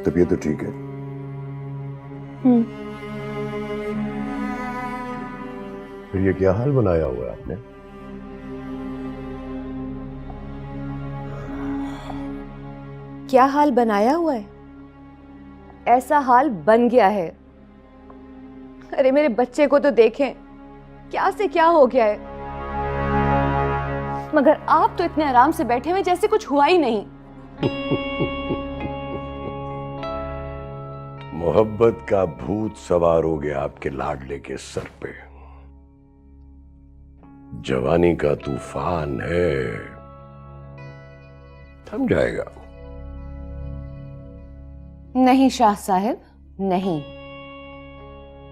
तबीयत तो ठीक है? फिर ये क्या हाल बनाया हुआ है आपने? क्या हाल बनाया हुआ है? ऐसा हाल बन गया है। अरे मेरे बच्चे को तो देखें, क्या से क्या हो गया है। मगर आप तो इतने आराम से बैठे हुए जैसे कुछ हुआ ही नहीं। मोहब्बत का भूत सवार हो गया आपके लाडले के सर पे। जवानी का तूफान है, थम जाएगा। नहीं शाह साहब, नहीं।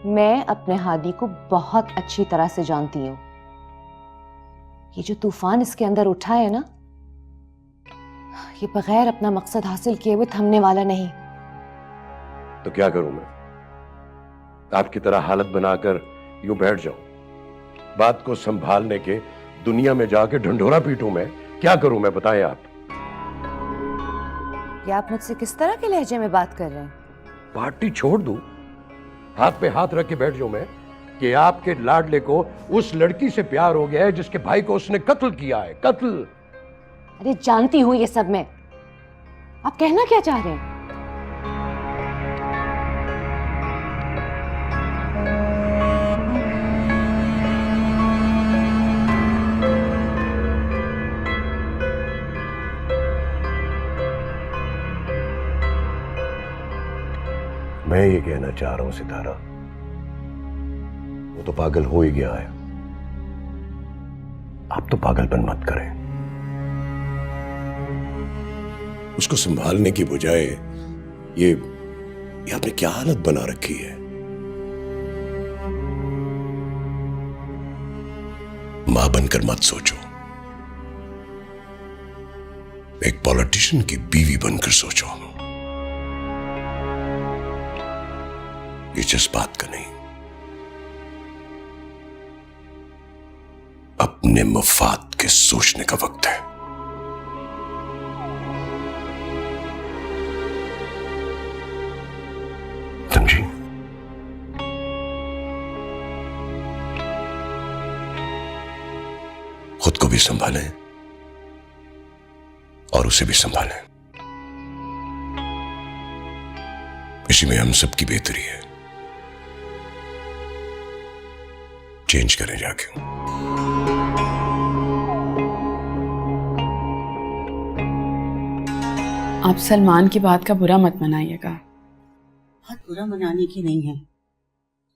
मैं अपने हादी को बहुत अच्छी तरह से जानती हूं। ये जो तूफान इसके अंदर उठा है ना, ये बगैर अपना मकसद हासिल किए हुए थमने वाला नहीं। तो क्या करूं मैं? आपकी तरह हालत बनाकर यूं बैठ जाऊं? बात को संभालने के दुनिया में जाके ढंढोरा पीटूं मैं? क्या करूं मैं, बताएं आप। ये आप मुझसे किस तरह के लहजे में बात कर रहे हैं? पार्टी छोड़ दूं, हाथ पे हाथ रख के बैठ जाऊं मैं कि आपके लाडले को उस लड़की से प्यार हो गया है जिसके भाई को उसने कत्ल किया है? कत्ल। अरे जानती हूं ये सब मैं। आप कहना क्या चाह रहे हैं? मैं ये कहना चाह रहा हूं सितारा, वो तो पागल हो ही गया है। आप तो पागलपन मत करें। उसको संभालने की बजाय ये आपने क्या हालत बना रखी है। मां बनकर मत सोचो, एक पॉलिटिशियन की बीवी बनकर सोचो। ये जज्बात का नहीं, अपने मफाद के सोचने का वक्त है। समझी? खुद को भी संभालें और उसे भी संभालें। इसी में हम सबकी बेहतरी है। चेंज करें जाके। आप सलमान की बात का बुरा मत मनाइएगा। बात बुरा मनाने की नहीं है,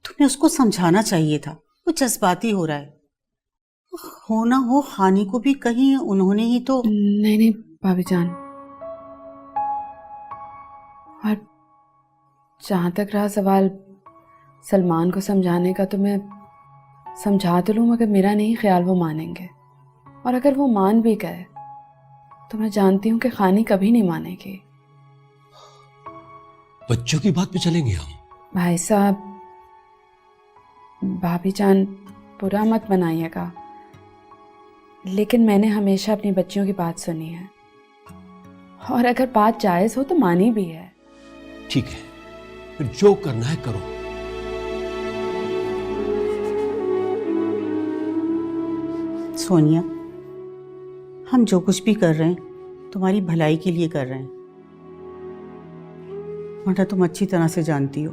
तुम्हें उसको समझाना चाहिए था। वो जज्बाती हो रहा है। हो ना हो हानि को भी कहीं उन्होंने ही तो। नहीं नहीं भाभी जान, और जहां तक रहा सवाल सलमान को समझाने का, तो मैं समझा तो लूं, मगर मेरा नहीं ख्याल वो मानेंगे। और अगर वो मान भी गए तो मैं जानती हूं कि खानी कभी नहीं मानेगी। बच्चों की बात पे चलेंगे हम। भाई साहब, भाभी जान बुरा मत बनाइएगा, लेकिन मैंने हमेशा अपनी बच्चियों की बात सुनी है, और अगर बात जायज हो तो मानी भी है। ठीक है, फिर जो करना है करो। सोनिया, हम जो कुछ भी कर रहे हैं तुम्हारी भलाई के लिए कर रहे हैं, वरना तुम अच्छी तरह से जानती हो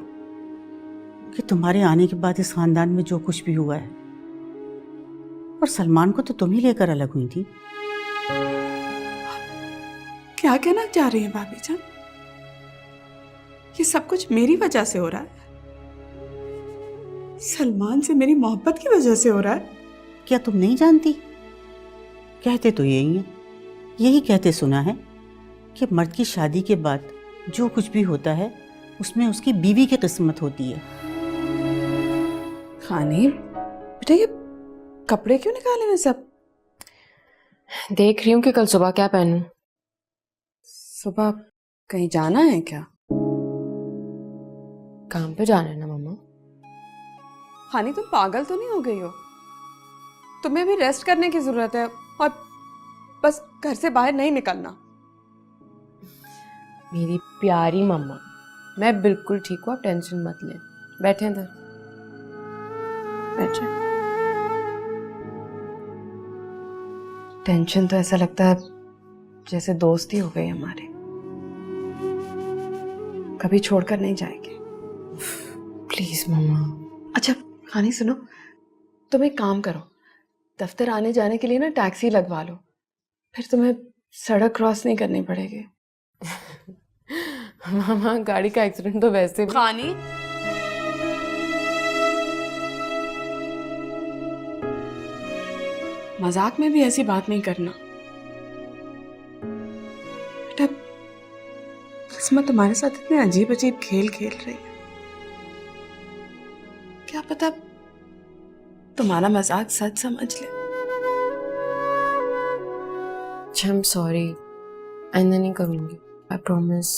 कि तुम्हारे आने के बाद इस खानदान में जो कुछ भी हुआ है, और सलमान को तो तुम ही लेकर अलग हुई थी। क्या कहना चाह रही हैं भाभी जान? ये सब कुछ मेरी वजह से हो रहा है? सलमान से मेरी मोहब्बत की वजह से हो रहा है? क्या तुम नहीं जानती? कहते तो यही है, यही कहते सुना है कि मर्द की शादी के बाद जो कुछ भी होता है उसमें उसकी बीवी की किस्मत होती है। खानी बेटा, ये कपड़े क्यों निकाले हैं सब? देख रही हूँ कि कल सुबह क्या पहनूं। सुबह कहीं जाना है क्या? काम पे जाना है ना मम्मा। खानी, तुम पागल तो नहीं हो गई हो? तुम्हें भी रेस्ट करने की जरूरत है, और बस घर से बाहर नहीं निकलना। मेरी प्यारी मम्मा, मैं बिल्कुल ठीक हूँ, आप टेंशन मत लें। बैठे इधर, बैठे। टेंशन तो ऐसा लगता है जैसे दोस्ती हो गई हमारी, कभी छोड़कर नहीं जाएंगे। प्लीज मम्मा। अच्छा खानी सुनो, तुम एक काम करो, दफ्तर आने जाने के लिए ना टैक्सी लगवा लो, फिर तुम्हें सड़क क्रॉस नहीं करनी पड़ेगी। मामा गाड़ी का एक्सीडेंट तो वैसे भी। खानी मजाक में भी ऐसी बात नहीं करना बेटा, किस्मत तुम्हारे साथ इतने अजीब अजीब खेल खेल रही है, क्या पता तुम्हारा मजाक सच समझ ले। आई एम सॉरी, आइंदा नहीं करूंगी, आई प्रॉमिस।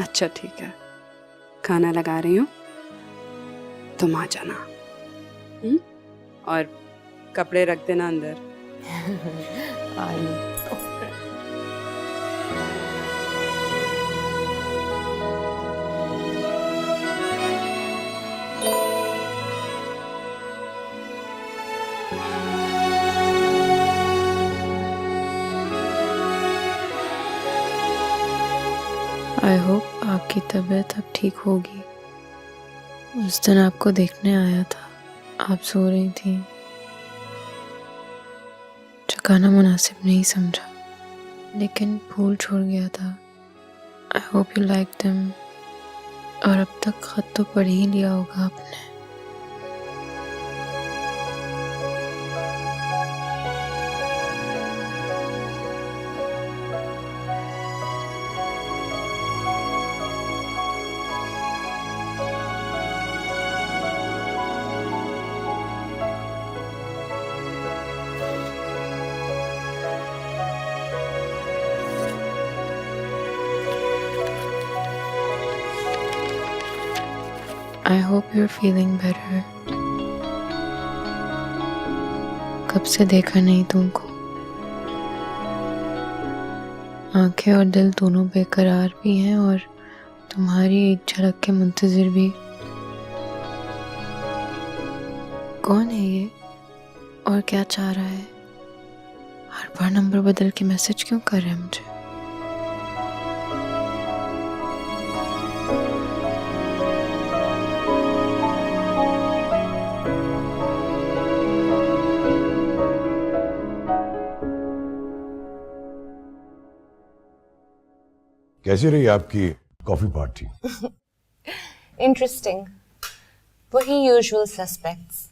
अच्छा ठीक है, खाना लगा रही हूँ, तुम आ जाना। और कपड़े रख देना अंदर। आई। आई होप आपकी तबीयत अब ठीक होगी। उस दिन आपको देखने आया था, आप सो रही थी, जगाना मुनासिब नहीं समझा, लेकिन फूल छोड़ गया था। I hope you like them. और अब तक खत तो पढ़ ही लिया होगा आपने। I hope you're feeling better. कब से देखा नहीं तुमको, आंखें और दिल दोनों बेकरार भी हैं और तुम्हारी एक झलक के मुंतजिर भी। कौन है ये और क्या चाह रहा है? हर बार नंबर बदल के मैसेज क्यों कर रहा है मुझे? कैसी रही आपकी कॉफी पार्टी? इंटरेस्टिंग, वही यूजुअल सस्पेक्ट्स,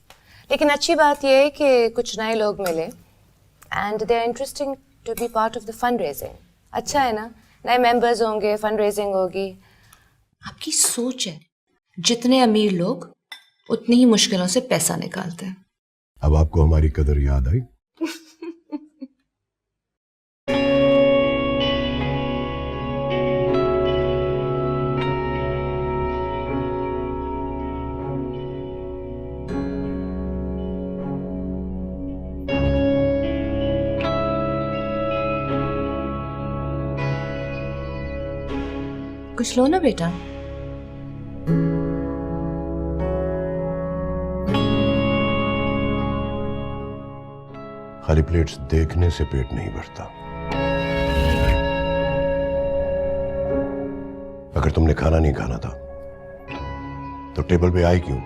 लेकिन अच्छी बात यह है कि कुछ नए लोग मिले and they are interesting to be part of the fund raising. अच्छा है ना, नए मेंबर्स होंगे, फंड रेजिंग होगी। आपकी सोच है, जितने अमीर लोग उतनी ही मुश्किलों से पैसा निकालते हैं। अब आपको हमारी कदर याद आई? कुछ लो ना बेटा। खाली प्लेट्स देखने से पेट नहीं भरता। अगर तुमने खाना नहीं खाना था तो टेबल पे आई क्यों?